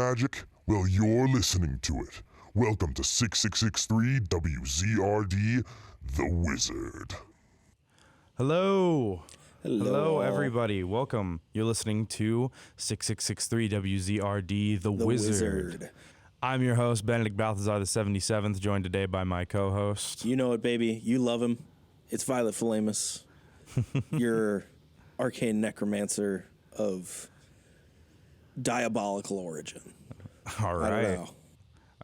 magic? Well, you're listening to it. Welcome to 666.3 WZRD, The Wizard. Hello, everybody. Welcome. You're listening to 666.3 WZRD, The Wizard. I'm your host, Benedict Balthazar the 77th, joined today by my co-host. You know it, baby. You love him. It's Violet Philleamus, your arcane necromancer of diabolical origin. All right. I don't know.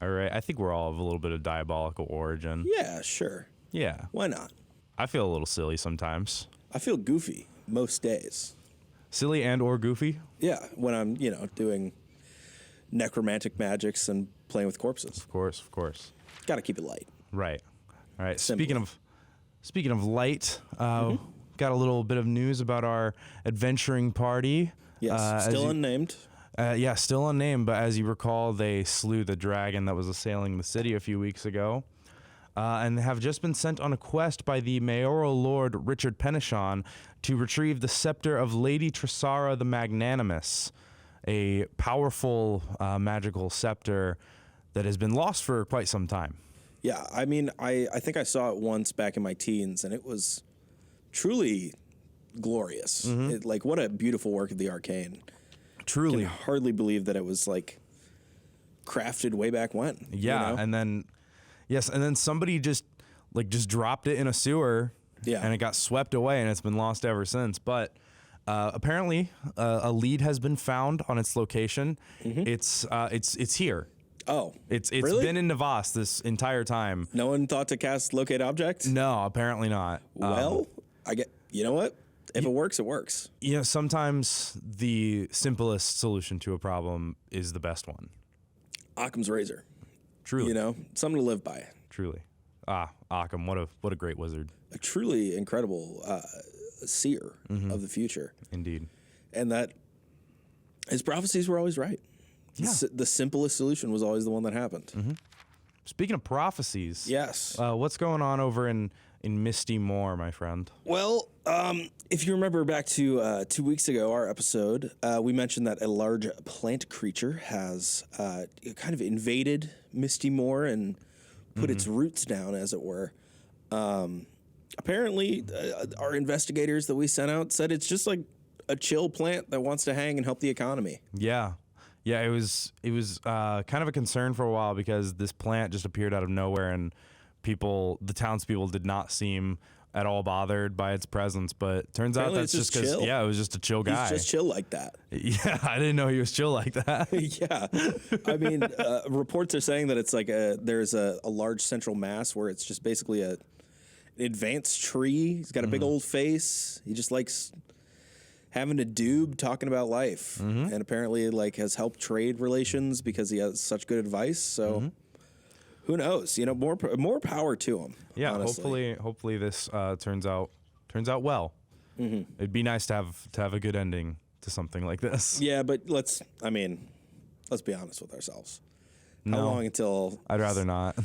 All right. I think we're all of a little bit of diabolical origin. Yeah, sure. Yeah. Why not? I feel a little silly sometimes. I feel goofy most days. Silly and or goofy? Yeah, when I'm, doing necromantic magics and playing with corpses. Of course. Got to keep it light. Right. All right. Simply. Speaking of light, got a little bit of news about our adventuring party. Yes, still unnamed. Yeah, still unnamed, but as you recall, they slew the dragon that was assailing the city a few weeks ago, and have just been sent on a quest by the mayoral lord Richard Penishon to retrieve the scepter of Lady Trisara the Magnanimous, a powerful magical scepter that has been lost for quite some time. Yeah, I mean, I think I saw it once back in my teens, and it was truly glorious. What a beautiful work of the arcane. Truly. I can hardly believe that it was, crafted way back when. Yeah, and then somebody just dropped it in a sewer, and it got swept away, and it's been lost ever since. But apparently, a lead has been found on its location. It's here. Oh, it's really? been in Nevas this entire time. No one thought to cast locate object? No, apparently not. Well, you know what? If it works, it works. Sometimes the simplest solution to a problem is the best one. Occam's razor. Truly. Something to live by. Truly. Occam, what a great wizard. A truly incredible seer of the future. Indeed. And that his prophecies were always right. Yeah. The simplest solution was always the one that happened. Speaking of prophecies. Yes. What's going on over in Misty Moor, my friend? Well, if you remember back to 2 weeks ago, our episode, we mentioned that a large plant creature has kind of invaded Misty Moor and put its roots down, as it were. Apparently, our investigators that we sent out said it's just like a chill plant that wants to hang and help the economy. Yeah. Yeah, it was kind of a concern for a while because this plant just appeared out of nowhere, and the townspeople did not seem at all bothered by its presence. But turns out that's just because, it was just a chill guy. He's just chill like that. Yeah, I didn't know he was chill like that. Yeah, I mean, reports are saying that it's like there's a large central mass where it's just basically an advanced tree. He's got a big old face. He just likes having a doob talking about life, and apparently has helped trade relations because he has such good advice. So who knows? More power to him. Yeah, honestly. hopefully this turns out well. It'd be nice to have a good ending to something like this. Yeah, but let's be honest with ourselves. How No, long until I'd rather not.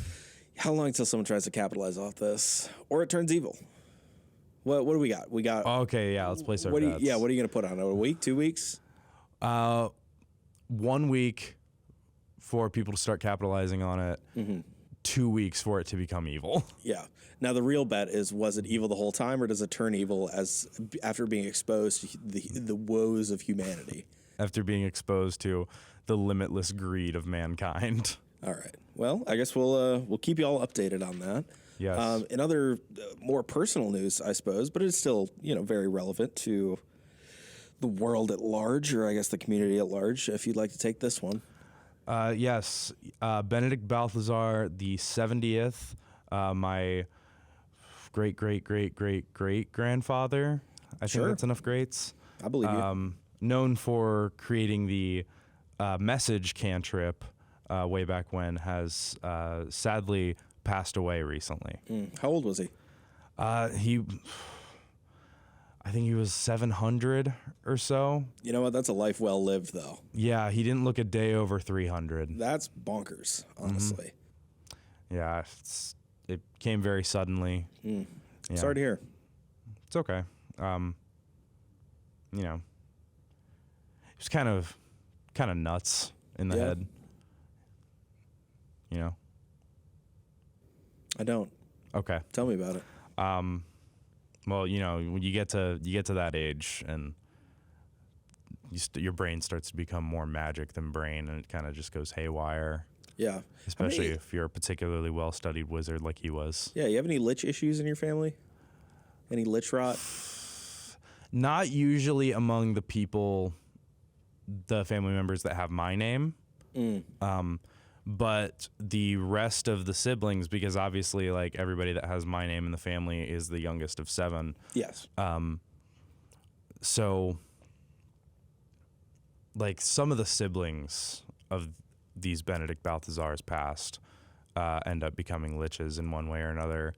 How long until someone tries to capitalize off this, or it turns evil? What do we got? We got. Okay, yeah, let's place our what bets. what are you gonna put on? A week? 2 weeks? 1 week for people to start capitalizing on it. 2 weeks for it to become evil. Yeah. Now the real bet is: was it evil the whole time, or does it turn evil after being exposed to the woes of humanity? After being exposed to the limitless greed of mankind. All right. Well, I guess we'll keep you all updated on that. Yes. In other more personal news, I suppose, but it's still very relevant to the world at large, or I guess the community at large. If you'd like to take this one. Yes. Benedict Balthazar the 70th, my great grandfather. I think that's enough greats. I believe you. Known for creating the message cantrip way back when, has sadly passed away recently. How old was he? I think he was 700 or so. You know what? That's a life well lived, though. Yeah, he didn't look a day over 300. That's bonkers, honestly. Yeah, it came very suddenly. Yeah. Sorry to hear. It's okay. It was kind of nuts in the Yeah. head. You know? I don't. Okay. Tell me about it. Well, you know, when you get to that age, and your brain starts to become more magic than brain, and it kind of just goes haywire. Yeah. Especially if you're a particularly well-studied wizard like he was. Yeah, you have any lich issues in your family? Any lich rot? Not usually among the family members that have my name. But the rest of the siblings, because obviously, like, everybody that has my name in the family is the youngest of 7. Yes. So, like, some of the siblings of these Benedict Balthazars past end up becoming liches in one way or another,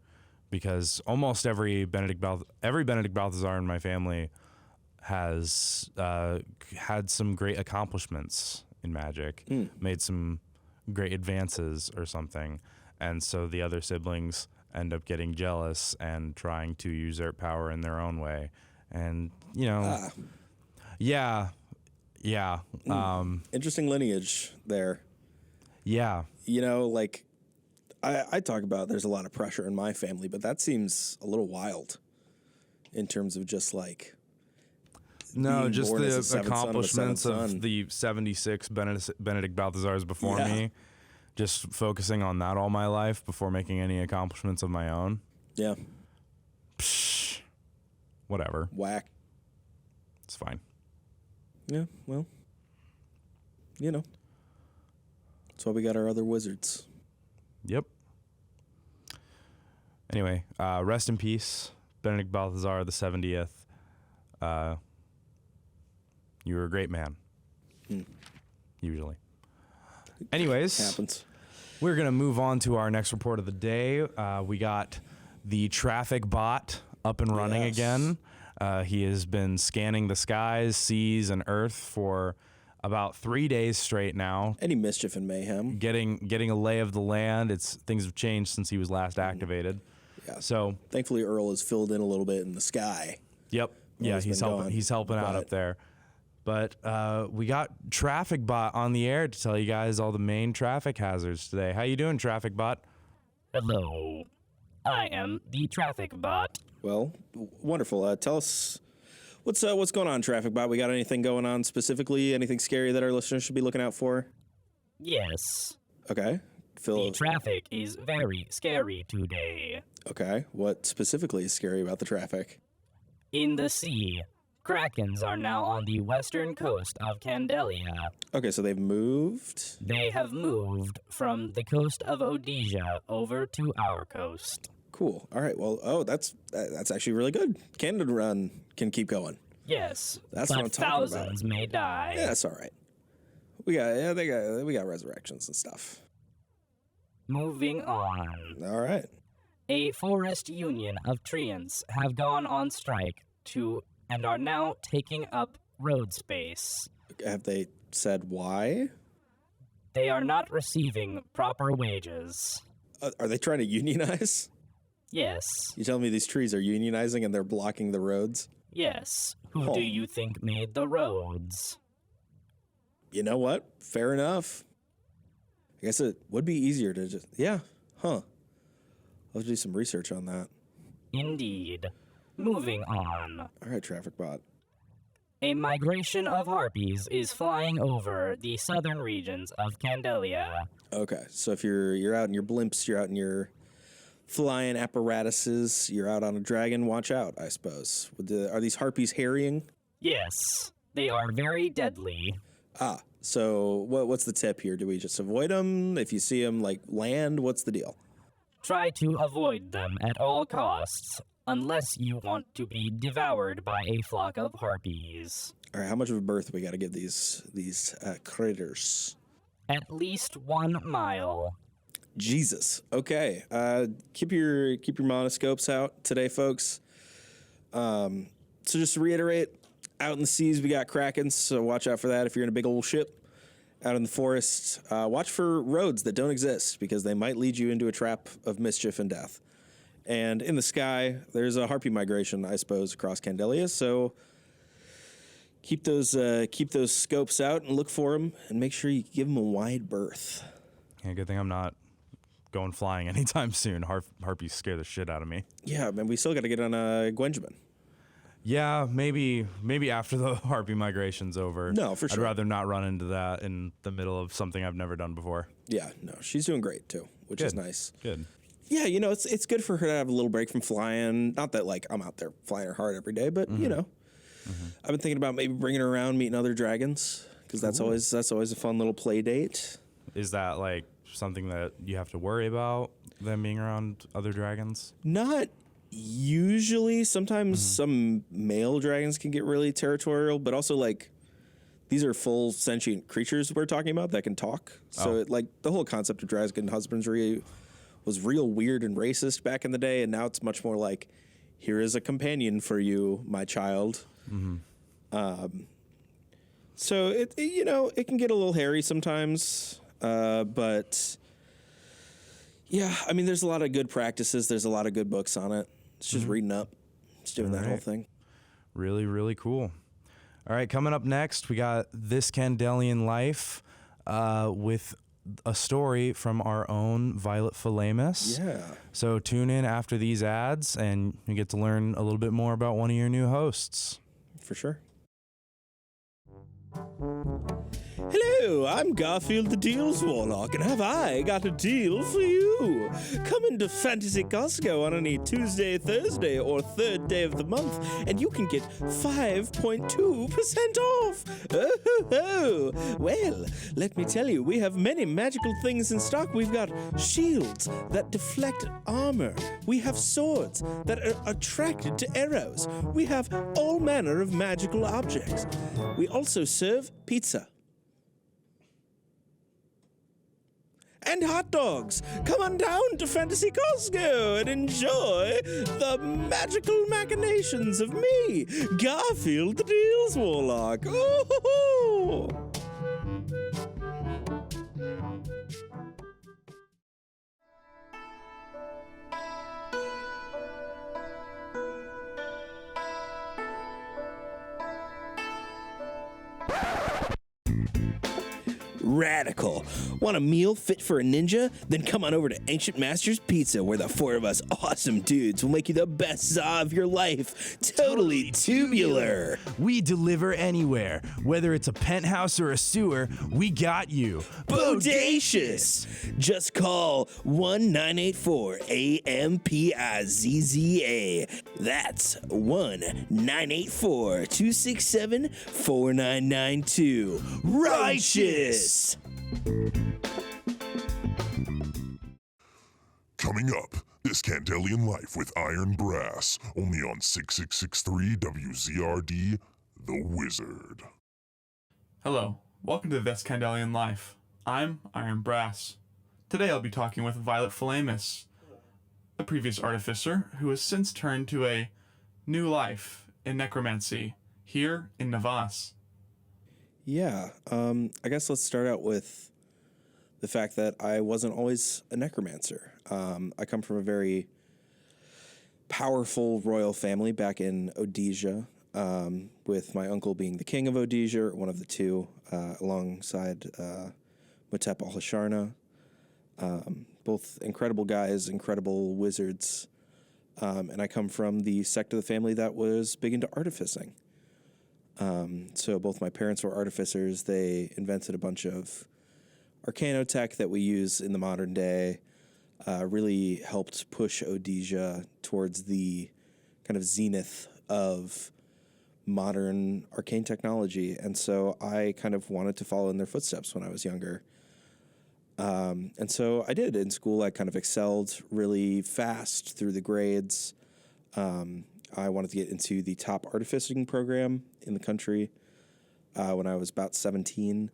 because almost every Benedict Balthazar in my family has had some great accomplishments in magic, made some great advances or something, and so the other siblings end up getting jealous and trying to usurp power in their own way, and you know, Interesting lineage there. yeah. You know, like, I talk about there's a lot of pressure in my family, but that seems a little wild in terms of just like. No, being just born as a the seventh son of a accomplishments seventh of son. the 76 Benedict Balthazars before me. Just focusing on that all my life before making any accomplishments of my own. Yeah. Psh, whatever. Whack. It's fine. Yeah, well, you know. That's why we got our other wizards. Yep. Anyway, rest in peace, Benedict Balthazar the 70th. You were a great man. Usually. Anyways, Happens. we're going to move on to our next report of the day. We got the traffic bot up and running Yes. again. He has been scanning the skies, seas, and earth for about 3 days straight now, Any mischief and mayhem. getting a lay of the land. Things have changed since he was last activated. Yeah. So, Thankfully, Earl has filled in a little bit in the sky. yep. Yeah, he's he's been helping. gone, He's helping out but- up there. But we got Traffic Bot on the air to tell you guys all the main traffic hazards today. How you doing, Traffic Bot? Hello, I am the traffic bot. Well, wonderful. Tell us what's going on, Traffic Bot. We got anything going on specifically? Anything scary that our listeners should be looking out for? Yes, Okay. the Phil. traffic is very scary today. Okay. What specifically is scary about the traffic? In the sea, krakens are now on the western coast of Candelia. Okay, so they've moved. They have moved from the coast of Odisia over to our coast. Cool. All right. Well, that's actually really good. Canada Run can keep going. Yes, That's but what I'm talking about. thousands may die. Yeah, that's all right. We got resurrections and stuff. Moving on. All right. A forest union of treants have gone on strike and are now taking up road space. Have they said why? They are not receiving proper wages. Are they trying to unionize? Yes, You telling me these trees are unionizing and they're blocking the roads? yes. Who Oh. do you think made the roads? You know what? Fair enough. I guess it would be easier to just I'll do some research on that. Indeed. Moving on. All right, Traffic Bot. A migration of harpies is flying over the southern regions of Candelia. Okay, so if you're out in your blimps, you're out in your flying apparatuses, you're out on a dragon, watch out, I suppose. Are these harpies harrying? Yes, they are very deadly. So what's the tip here? Do we just avoid them? If you see them, like, land, what's the deal? Try to avoid them at all costs, unless you want to be devoured by a flock of harpies. All right, how much of a berth we got to give these critters? At least 1 mile. Jesus. Okay. Keep your monoscopes out today, folks. So just to reiterate, out in the seas we got krakens, so watch out for that if you're in a big old ship. Out in the forest, watch for roads that don't exist because they might lead you into a trap of mischief and death. And in the sky, there's a harpy migration, I suppose, across Candelia, so Keep those scopes out and look for them, and make sure you give them a wide berth. Yeah, good thing I'm not going flying anytime soon. Harpies scare the shit out of me. Yeah, man, we still got to get on Gwenjamin. Yeah, maybe after the harpy migration's over. No, for sure. I'd rather not run into that in the middle of something I've never done before. Yeah, no, she's doing great too, which is nice. Good. Yeah, you know, it's good for her to have a little break from flying. Not that like I'm out there flying her hard every day, but you know, I've been thinking about maybe bringing her around, meeting other dragons, because that's always a fun little play date. Is that like something that you have to worry about, them being around other dragons? Not usually. Sometimes some male dragons can get really territorial, but also like these are full sentient creatures we're talking about that can talk. So like the whole concept of dragon husbandry was real weird and racist back in the day, and now it's much more like, here is a companion for you, my child. So it you know, it can get a little hairy sometimes, but yeah, I mean, there's a lot of good practices. There's a lot of good books on it. It's just reading up. It's doing that whole thing. Really, really cool. All right, coming up next, we got This Candelian Life with a story from our own Violet Philleamus. Yeah. So tune in after these ads, and you get to learn a little bit more about one of your new hosts. For sure. Hello, I'm Garfield the Deals Warlock, and have I got a deal for you? Come into Fantasy Costco on any Tuesday, Thursday, or third day of the month, and you can get 5.2% off. Oh. Well, let me tell you, we have many magical things in stock. We've got shields that deflect armor. We have swords that are attracted to arrows. We have all manner of magical objects. We also serve pizza. And hot dogs. Come on down to Fantasy Costco and enjoy the magical machinations of me, Garfield the Deals Warlock. Ooh. Radical. Want a meal fit for a ninja? Then come on over to Ancient Masters Pizza, where the four of us awesome dudes will make you the best za of your life. Totally tubular. We deliver anywhere. Whether it's a penthouse or a sewer, we got you. Bodacious. Just call 1-984-AMPIZZA. That's 1-984-267-4992. Righteous. Coming up, This Candelian Life with Iron Brass, only on 666.3 WZRD, The Wizard. Hello, welcome to This Candelian Life. I'm Iron Brass. Today I'll be talking with Violet Philleamus, a previous artificer who has since turned to a new life in necromancy here in Nevas. Yeah, I guess let's start out with the fact that I wasn't always a necromancer. I come from a very powerful royal family back in Odisia, with my uncle being the king of Odisia, or one of the two, alongside Motep al-Hasharna. Both incredible guys, incredible wizards. And I come from the sect of the family that was big into artificing. So both my parents were artificers. They invented a bunch of arcanotech that we use in the modern day. Really helped push Odisia towards the kind of zenith of modern arcane technology. And so I kind of wanted to follow in their footsteps when I was younger. And so I did. In school, I kind of excelled really fast through the grades. I wanted to get into the top artificing program in the country when I was about 17.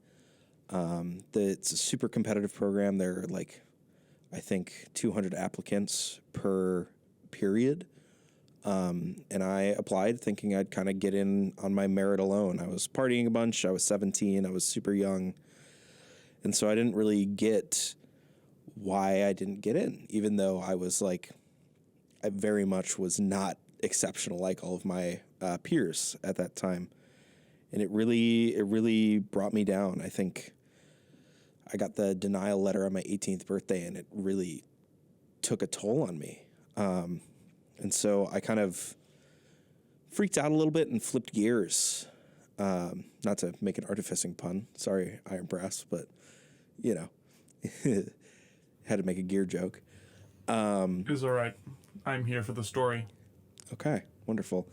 It's a super competitive program. There are like, I think, 200 applicants per period. And I applied thinking I'd kind of get in on my merit alone. I was partying a bunch. I was 17. I was super young. And so I didn't really get why I didn't get in, even though I was like, I very much was not exceptional like all of my peers at that time and it really brought me down. I think I got the denial letter on my 18th birthday, and it really took a toll on me. And so I kind of freaked out a little bit and flipped gears. Not to make an artificing pun. Sorry, Iron Brass, but, you know, had to make a gear joke. It was all right. I'm here for the story. Okay, wonderful.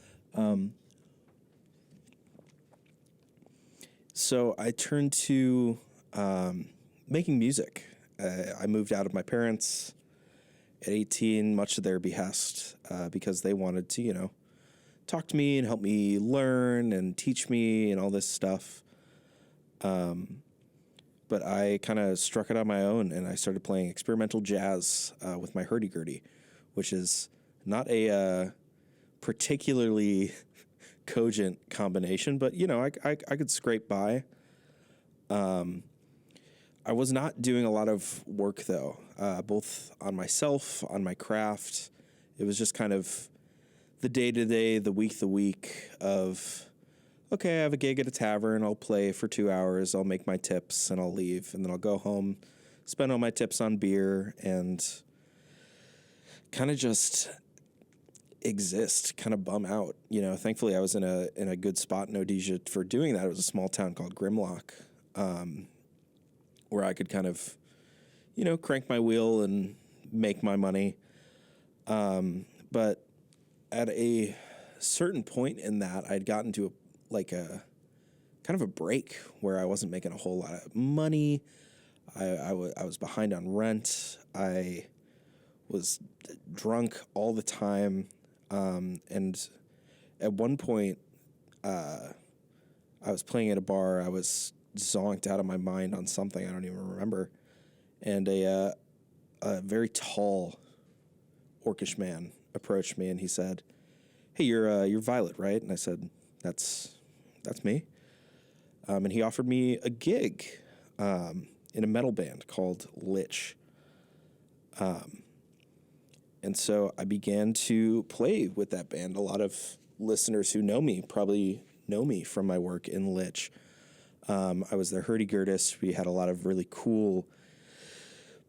So I turned to making music. I moved out of my parents at 18, much to their behest, because they wanted to, you know, talk to me and help me learn and teach me and all this stuff. But I kind of struck it on my own, and I started playing experimental jazz with my hurdy-gurdy, which is not a particularly cogent combination, but, you know, I could scrape by. I was not doing a lot of work, though, both on myself, on my craft. It was just kind of the day-to-day, the week of, okay, I have a gig at a tavern, I'll play for 2 hours, I'll make my tips, and I'll leave, and then I'll go home, spend all my tips on beer, and kind of just exist, kind of bum out. You know, thankfully I was in a good spot in Odisha for doing that. It was a small town called Grimlock, where I could kind of, you know, crank my wheel and make my money. But at a certain point in that, I'd gotten to a kind of a break where I wasn't making a whole lot of money. I was behind on rent. I was drunk all the time. And at one point, I was playing at a bar. I was zonked out of my mind on something I don't even remember. And a very tall, orcish man approached me, and he said, "Hey, you're Violet, right?" And I said, That's me." And he offered me a gig in a metal band called Lich. And so I began to play with that band. A lot of listeners who know me probably know me from my work in Lich. I was their hurdy-gurdist. We had a lot of really cool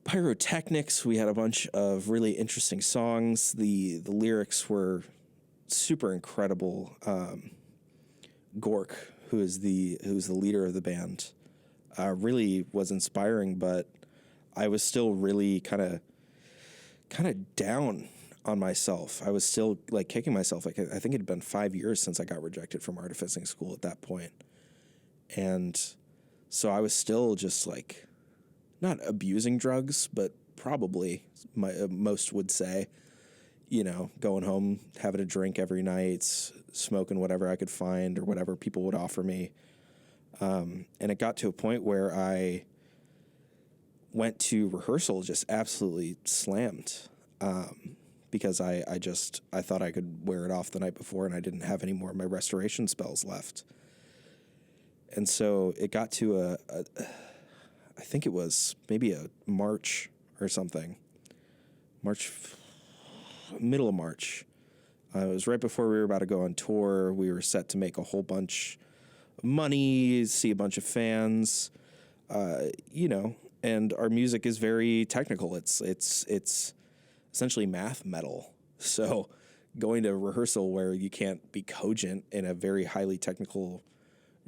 pyrotechnics. We had a bunch of really interesting songs. The lyrics were super incredible. Gork, who is the leader of the band, really was inspiring, but I was still really kind of down on myself. I was still like kicking myself. Like I think it had been 5 years since I got rejected from artificing school at that point. And so I was still just like not abusing drugs, but probably most would say, you know, going home, having a drink every night, smoking whatever I could find or whatever people would offer me. And it got to a point where I went to rehearsal just absolutely slammed, because I thought I could wear it off the night before, and I didn't have any more of my restoration spells left. And so it got to I think it was maybe a March or something. Middle of March. It was right before we were about to go on tour. We were set to make a whole bunch of money, see a bunch of fans, you know, and our music is very technical. It's essentially math metal. So going to rehearsal where you can't be cogent in a very highly technical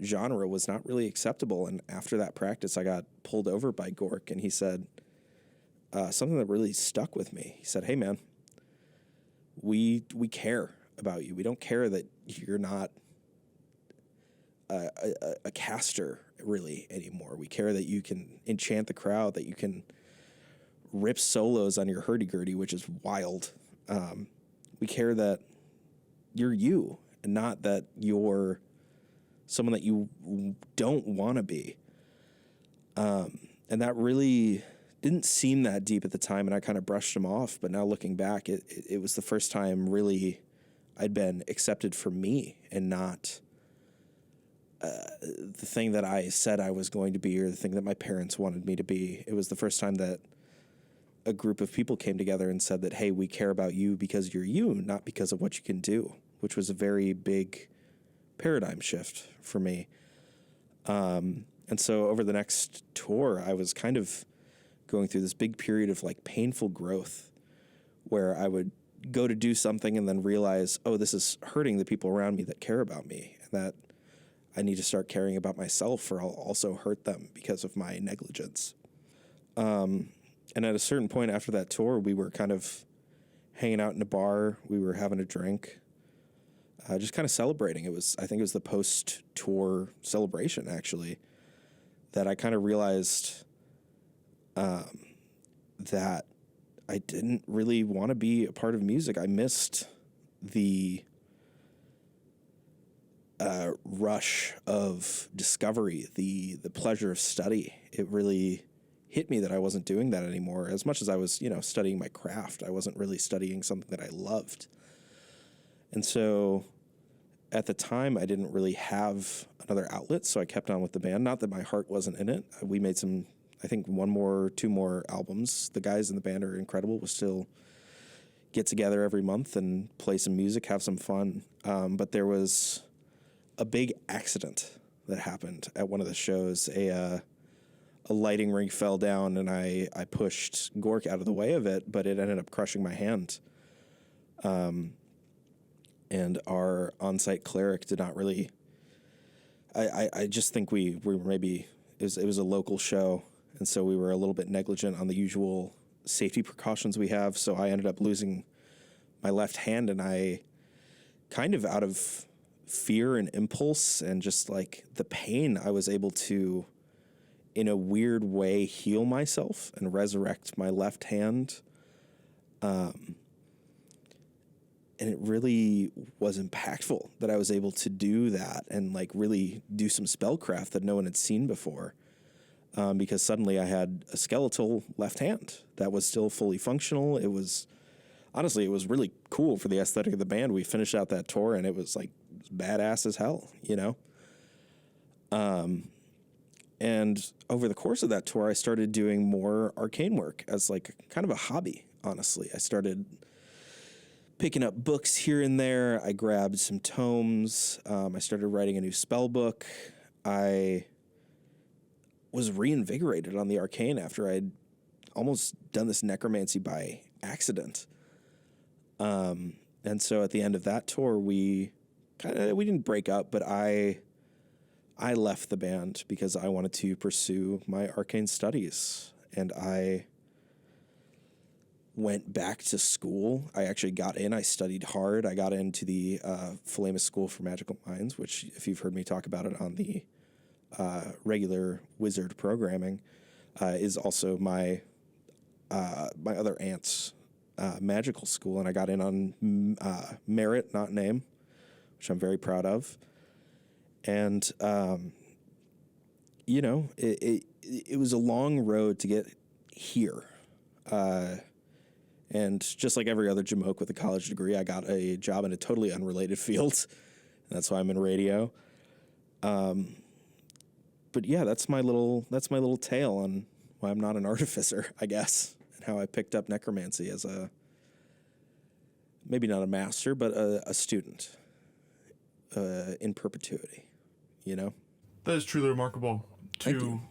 genre was not really acceptable. And after that practice, I got pulled over by Gork, and he said something that really stuck with me. He said, "Hey, man, we care about you. We don't care that you're not a caster really anymore. We care that you can enchant the crowd, that you can rip solos on your hurdy-gurdy, which is wild. We care that you're you and not that you're someone that you don't want to be." And that really didn't seem that deep at the time, and I kind of brushed him off. But now looking back, it was the first time really I'd been accepted for me and not the thing that I said I was going to be or the thing that my parents wanted me to be. It was the first time that a group of people came together and said that, hey, we care about you because you're you, not because of what you can do, which was a very big paradigm shift for me. And so over the next tour, I was kind of going through this big period of like painful growth where I would go to do something and then realize, oh, this is hurting the people around me that care about me, and that I need to start caring about myself or I'll also hurt them because of my negligence. And at a certain point after that tour, we were kind of hanging out in a bar. We were having a drink, just kind of celebrating. I think it was the post-tour celebration, actually, that I kind of realized that I didn't really want to be a part of music. I missed the rush of discovery, the pleasure of study. It really hit me that I wasn't doing that anymore. As much as I was, studying my craft, I wasn't really studying something that I loved. And so at the time, I didn't really have another outlet, so I kept on with the band. Not that my heart wasn't in it. We made some, I think, two more albums. The guys in the band are incredible. We'll still get together every month and play some music, have some fun. But there was a big accident that happened at one of the shows. A lighting ring fell down, and I pushed Gork out of the way of it, but it ended up crushing my hand. And our on-site cleric did not really... I just think we were maybe... It was a local show, and so we were a little bit negligent on the usual safety precautions we have, so I ended up losing my left hand, and I kind of out of fear and impulse and just like the pain, I was able to, in a weird way, heal myself and resurrect my left hand. And it really was impactful that I was able to do that and like really do some spellcraft that no one had seen before. Because suddenly I had a skeletal left hand that was still fully functional. It was really cool for the aesthetic of the band. We finished out that tour and it was like badass as hell, And over the course of that tour, I started doing more arcane work as like kind of a hobby, honestly. I started picking up books here and there. I grabbed some tomes. I started writing a new spell book. I was reinvigorated on the arcane after I'd almost done this necromancy by accident. And so at the end of that tour, we didn't break up, but I left the band because I wanted to pursue my arcane studies, and I went back to school. I actually got in. I studied hard. I got into the Philleamus School for Magical Minds, which, if you've heard me talk about it on the regular wizard programming, is also my other aunt's magical school, and I got in on merit, not name, which I'm very proud of. And it was a long road to get here. And just like every other Jamoke with a college degree, I got a job in a totally unrelated field. And that's why I'm in radio. But yeah, that's my little tale on why I'm not an artificer, I guess, and how I picked up necromancy as maybe not a master, but a student in perpetuity, That is truly remarkable Thank to you.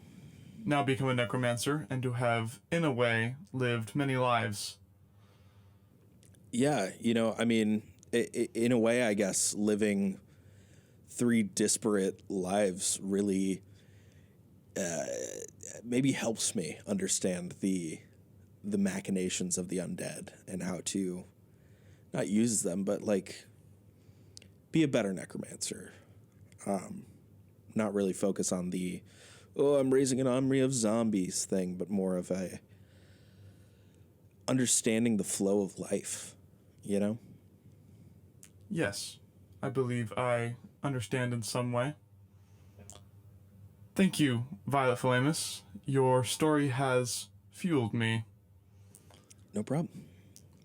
now become a necromancer and to have, in a way, lived many lives. Yeah, in a way, I guess, living 3 disparate lives really maybe helps me understand the machinations of the undead and how to not use them, but like be a better necromancer. Not really focus on the, I'm raising an army of zombies thing, but more of a understanding the flow of life, Yes, I believe I understand in some way. Thank you, Violet Philleamus. Your story has fueled me. No problem.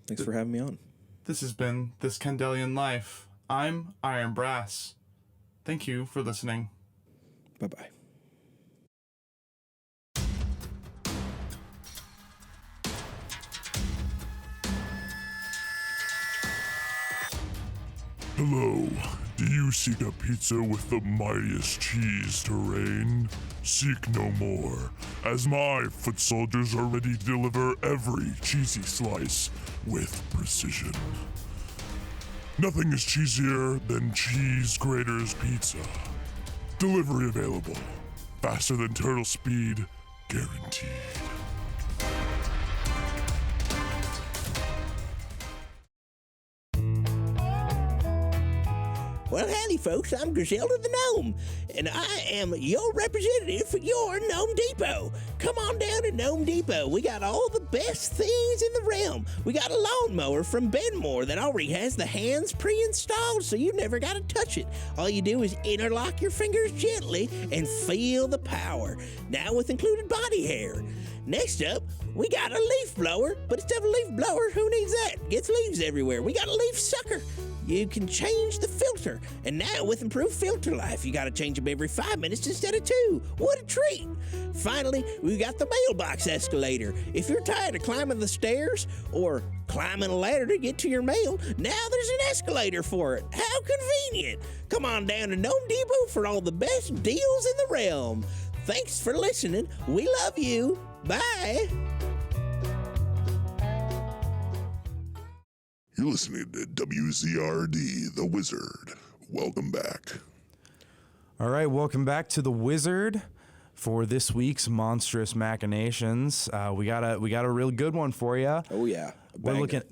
Thanks for having me on. This has been This Candelian Life. I'm Iron Brass. Thank you for listening. Bye-bye. Hello, Do you seek a pizza with the mightiest cheese to reign? Seek no more, as my foot soldiers are ready to deliver every cheesy slice with precision. Nothing is cheesier than Cheese Grater's Pizza. Delivery available. Faster than turtle speed, guaranteed. Well, howdy, folks. I'm Griselda the Gnome, and I am your representative for your Gnome Depot. Come on down to Gnome Depot. We got all the best things in the realm. We got a lawnmower from Benmore that already has the hands pre-installed, so you never got to touch it. All you do is interlock your fingers gently and feel the power. Now with included body hair. Next up, we got a leaf blower, but instead of a leaf blower, who needs that? Gets leaves everywhere. We got a leaf sucker. You can change the filter. And now with improved filter life, you gotta change them every 5 minutes instead of 2. What a treat. Finally, we got the mailbox escalator. If you're tired of climbing the stairs or climbing a ladder to get to your mail, now there's an escalator for it. How convenient. Come on down to Gnome Depot for all the best deals in the realm. Thanks for listening. We love you. Bye. You're listening to WZRD, The Wizard. Welcome back. All right, welcome back to The Wizard for this week's Monstrous Machinations. We got a real good one for you. Oh, yeah.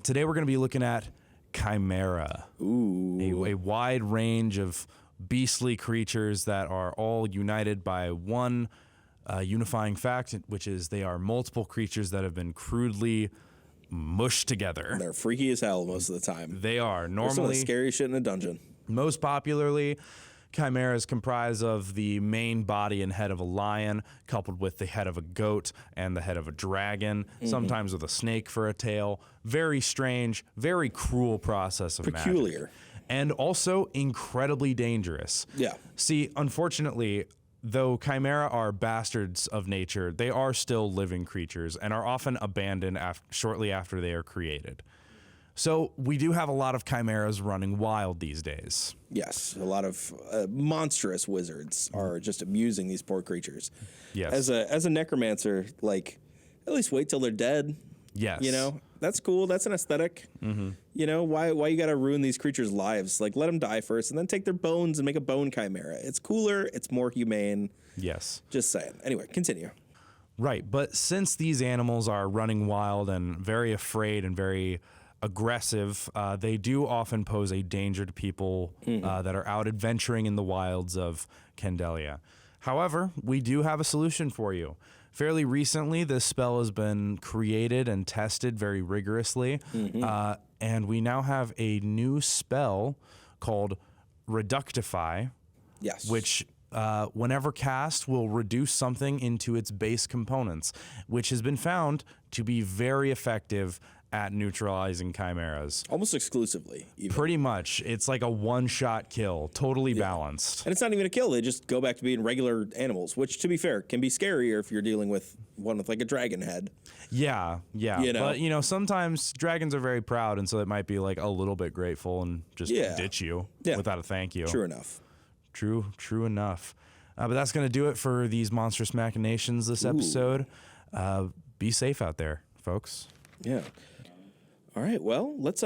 Today we're going to be looking at Chimera. Ooh. A wide range of beastly creatures that are all united by one unifying fact, which is they are multiple creatures that have been crudely mushed together. They're freaky as hell most of the time. They are. They're some of Normally, the scary shit in a dungeon. most popularly, chimeras comprise of the main body and head of a lion, coupled with the head of a goat and the head of a dragon, sometimes with a snake for a tail. Very strange, very cruel process of Peculiar. magic. And also incredibly dangerous. Yeah. See, unfortunately, though chimera are bastards of nature, they are still living creatures and are often abandoned shortly after they are created. So we do have a lot of chimeras running wild these days. Yes, a lot of monstrous wizards are just abusing these poor creatures. Yes. As a necromancer, like, at least wait till they're dead. Yes. You know, that's cool. That's an aesthetic. Mm-hmm. You know, why you got to ruin these creatures' lives? Like, let them die first and then take their bones and make a bone chimera. It's cooler. It's more humane. Yes. Just saying. Anyway, continue. Right. But since these animals are running wild and very afraid and very aggressive, they do often pose a danger to people that are out adventuring in the wilds of Candelia. However, we do have a solution for you. Fairly recently, this spell has been created and tested very rigorously, and we now have a new spell called Reductify, Yes. which whenever cast will reduce something into its base components, which has been found to be very effective at neutralizing chimeras. Almost exclusively, even. Pretty much. It's like a one-shot kill, totally balanced. And it's not even a kill. They just go back to being regular animals, which, to be fair, can be scarier if you're dealing with one with, like, a dragon head. Yeah. You know? But, you know, sometimes dragons are very proud, and so it might be, like, a little bit grateful and just ditch you without a thank you. True enough. True enough. But that's going to do it for these Monstrous Machinations this episode. Be safe out there, folks. Yeah. All right. Well, let's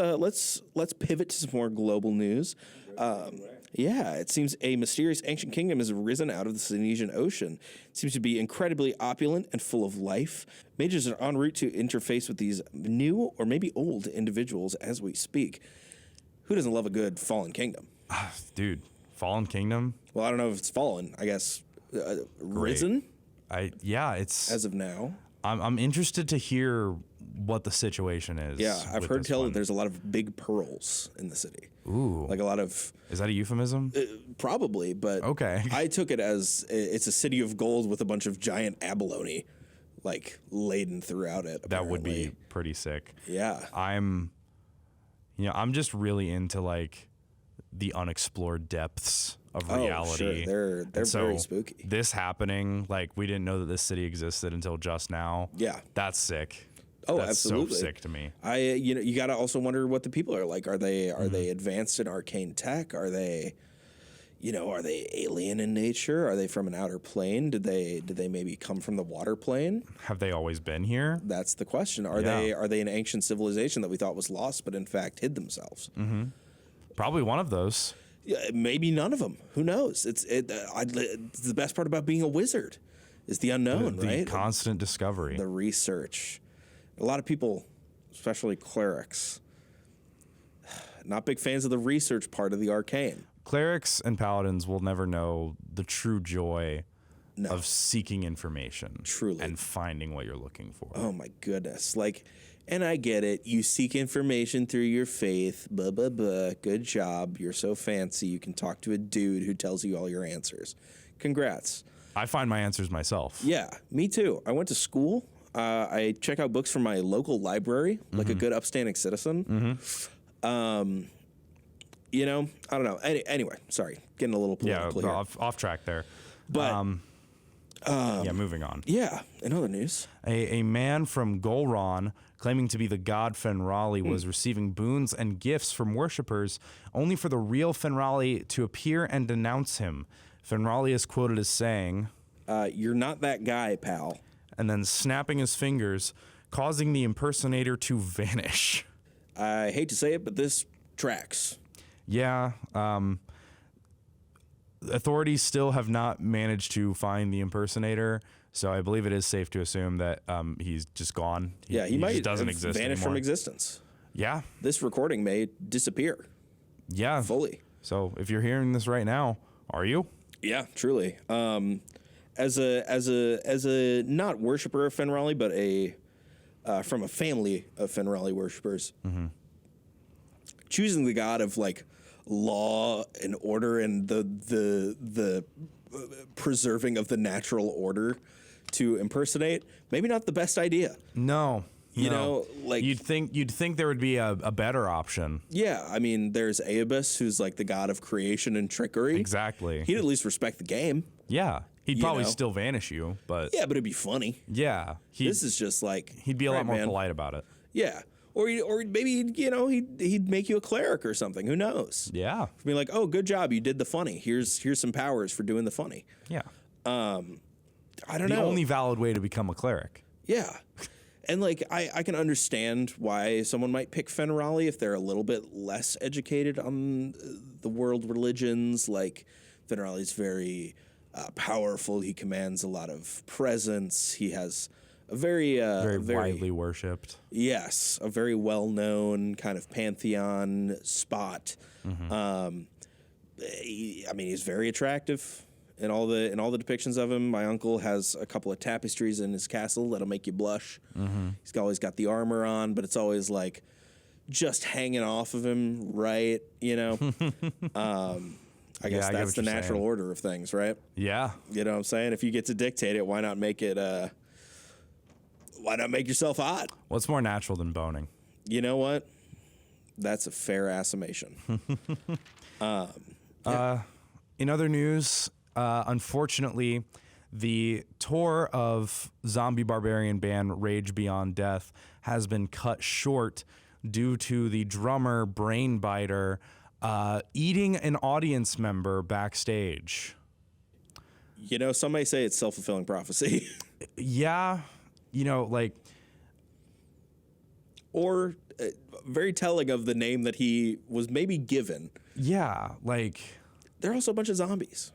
pivot to some more global news. It seems a mysterious ancient kingdom has risen out of the Cynesian Ocean. It seems to be incredibly opulent and full of life. Mages are en route to interface with these new or maybe old individuals as we speak. Who doesn't love a good fallen kingdom? Dude, Fallen Kingdom? Well, I don't know if it's fallen. I guess risen It's as of now. I'm interested to hear what the situation is. Yeah, I've with heard this tell one. that there's a lot of big pearls in the city. Ooh. Like a lot of Is that a euphemism? probably, but Okay. I took it as it's a city of gold with a bunch of giant abalone, like laden throughout it. That would be apparently. pretty sick. Yeah. I'm just really into like the unexplored depths of reality. Oh, sure. They're And so very spooky. This happening, like we didn't know that this city existed until just now. Yeah. That's sick. Oh, That's absolutely. so sick to me. You gotta also wonder what the people are like. Are they advanced in arcane tech? Are they Are they alien in nature? Are they from an outer plane? Did they maybe come from the water plane? Have they always been here? That's the question. Are they an ancient civilization that we thought was lost, but in fact hid themselves? Mm-hmm. Probably one of those. Yeah, maybe none of them. Who knows? It's the best part about being a wizard is the unknown, The right? constant discovery. The research. A lot of people, especially clerics, not big fans of the research part of the arcane. Clerics and paladins will never know the true joy of seeking information. Truly. And finding what you're looking for. Oh my goodness. And I get it. You seek information through your faith. Blah, blah, blah. Good job. You're so fancy. You can talk to a dude who tells you all your answers. Congrats. I find my answers myself. Yeah, me too. I went to school. I check out books from my local library, like a good upstanding citizen. Mm-hmm. I don't know. Anyway, sorry, getting a little political here. Off track there. But moving on. Yeah, in other news, a man from Golron, claiming to be the god Fenrali, was receiving boons and gifts from worshippers, only for the real Fenrali to appear and denounce him. Fenrali is quoted as saying, "You're not that guy, pal," and then snapping his fingers, causing the impersonator to vanish. I hate to say it, but this tracks. Yeah, authorities still have not managed to find the impersonator, so I believe it is safe to assume that he's just gone. He might just doesn't have exist vanished anymore. from existence. Yeah. This recording may disappear. Yeah. Fully. So if you're hearing this right now, are you? Yeah, truly. As a not worshiper of Fenrali, but from a family of Fenrali worshipers, choosing the god of law and order and the preserving of the natural order to impersonate, maybe not the best idea. No. You know, you'd think there would be a better option. Yeah, I mean, there's Eobus, who's the god of creation and trickery. Exactly. He'd at least respect the game. Yeah. He'd probably still vanish you, but yeah, but it'd be funny. Yeah. This is just he'd be a lot more polite about it. Yeah. Or maybe he'd make you a cleric or something. Who knows? Yeah. Be like, oh, good job, you did the funny. Here's some powers for doing the funny. Yeah. I don't know. The only valid way to become a cleric. Yeah. And I can understand why someone might pick Fenrali if they're a little bit less educated on the world religions. Fenrali's very powerful. He commands a lot of presence. He has a very widely worshipped. Yes, a very well-known kind of pantheon spot. Mm-hmm. He's very attractive in all the depictions of him. My uncle has a couple of tapestries in his castle that'll make you blush. Mm-hmm. He's always got the armor on, but it's always just hanging off of him, right? I guess that's the natural order of things, right? Yeah. You know what I'm saying? If you get to dictate it, why not make it? Why not make yourself hot? What's more natural than boning? You know what? That's a fair assumption. In other news, unfortunately, the tour of zombie barbarian band Rage Beyond Death has been cut short due to the drummer Brainbiter eating an audience member backstage. Some may say it's self-fulfilling prophecy. Yeah. Or very telling of the name that he was maybe given. Yeah, there are also a bunch of zombies.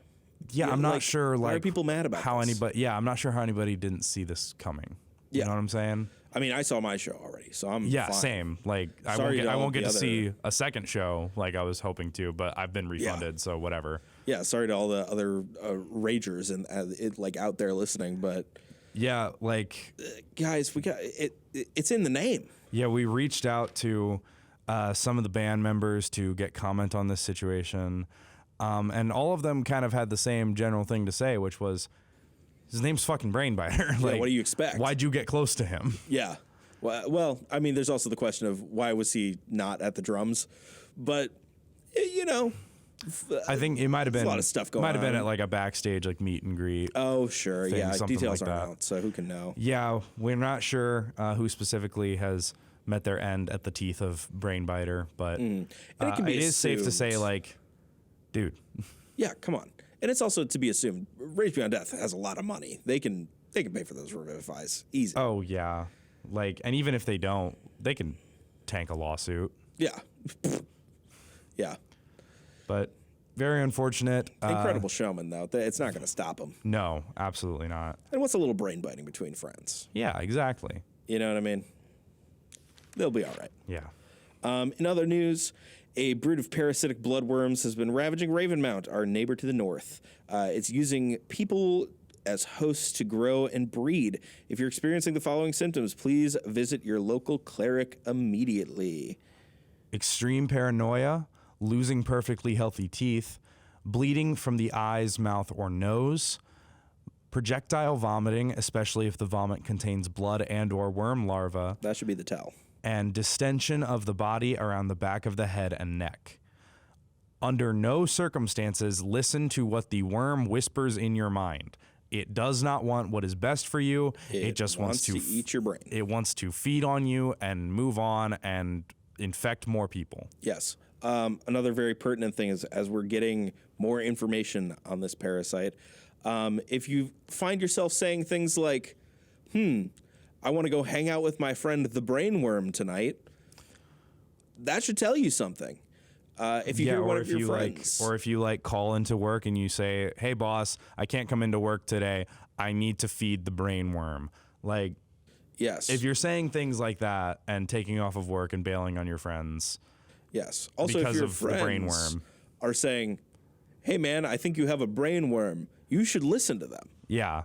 Yeah, I'm not sure. Why are people mad about how this? anybody? Yeah, I'm not sure how anybody didn't see this coming. You know what I'm saying? I mean, I saw my show already, so I'm fine. Same. I won't get to see a second show like I was hoping to, but I've been refunded, so whatever. Yeah, sorry to all the other ragers and out there listening, but yeah, guys, we got it. It's in the name. Yeah, we reached out to some of the band members to get comment on this situation, and all of them kind of had the same general thing to say, which was, his name's fucking Brainbiter. What do you expect? Why'd you get close to him? Yeah. Well, I mean, there's also the question of why was he not at the drums, but I think it might have been a lot of stuff going on. Might have been at a backstage meet and greet. Oh, sure. Yeah, details like aren't out, so who can know? Yeah, we're not sure who specifically has met their end at the teeth of Brainbiter, but And it can be it is safe to assumed. say, dude. Yeah, come on. And it's also to be assumed, Rage Beyond Death has a lot of money. They can pay for those Revivifies easy. Oh yeah, like, and even if they don't, they can tank a lawsuit. Yeah. Yeah. But very unfortunate. Incredible showman, though. It's not going to stop him. No, absolutely not. And what's a little brain biting between friends? Yeah, exactly. You know what I mean? They'll be all right. Yeah. In other news, a brood of parasitic bloodworms has been ravaging Ravenmount, our neighbor to the north. It's using people as hosts to grow and breed. If you're experiencing the following symptoms, please visit your local cleric immediately. Extreme paranoia, losing perfectly healthy teeth, bleeding from the eyes, mouth, or nose, projectile vomiting, especially if the vomit contains blood and or worm larvae, That should be the tell. and distension of the body around the back of the head and neck. Under no circumstances, listen to what the worm whispers in your mind. It does not want what is best for you. It just wants to eat your brain. It wants to feed on you and move on and infect more people. Yes. Another very pertinent thing is as we're getting more information on this parasite, if you find yourself saying things like, I want to go hang out with my friend the brainworm tonight, that should tell you something. If you hear one of your friends. Or if you like call into work and you say, hey boss, I can't come into work today. I need to feed the brainworm. Like, Yes. if you're saying things like that and taking off of work and bailing on your friends. Yes. Also, because if your of the friends brainworm. are saying, hey man, I think you have a brainworm, you should listen to them. Yeah.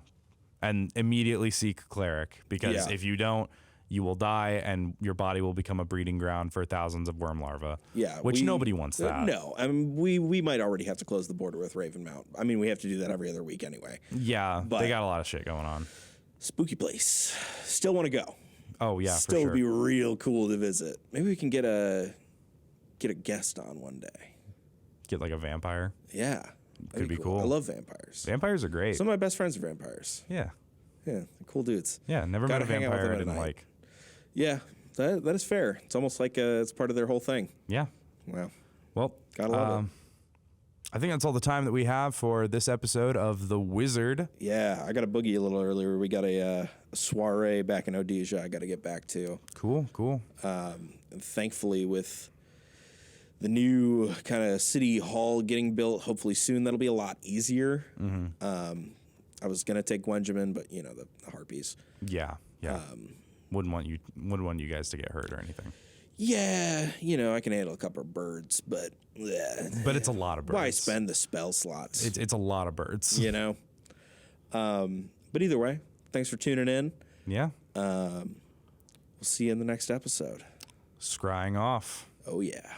And immediately seek a cleric, because Yeah. if you don't, you will die and your body will become a breeding ground for thousands of worm larvae. Yeah. Which nobody wants that. No. I mean, we might already have to close the border with Ravenmount. I mean, we have to do that every other week anyway. Yeah. But- they got a lot of shit going on. Spooky place. Still want to go. Oh yeah, Still for sure. would be real cool to visit. Maybe we can get a guest on one day. Get like a vampire. Yeah. That'd Could be cool. I love vampires. Vampires are great. Some of my best friends are vampires. Yeah. Yeah, they're cool dudes. Yeah, never met Gotta a hang out with vampire I them at didn't night. like. Yeah, that is fair. It's almost like it's part of their whole thing. Yeah. Wow. Well, Gotta love it. I think that's all the time that we have for this episode of The Wizard. Yeah, I got a boogie a little earlier. We got a soiree back in Odisha I got to get back to. Cool. And thankfully, with the new kind of city hall getting built, hopefully soon, that'll be a lot easier. I was going to take Gwenjamin, but, the harpies. Yeah. Wouldn't want you guys to get hurt or anything. Yeah, I can handle a couple of birds, but... But it's a lot of birds. Why spend the spell slots? It's a lot of birds. But either way, thanks for tuning in. Yeah. We'll see you in the next episode. Scrying off. Oh, yeah.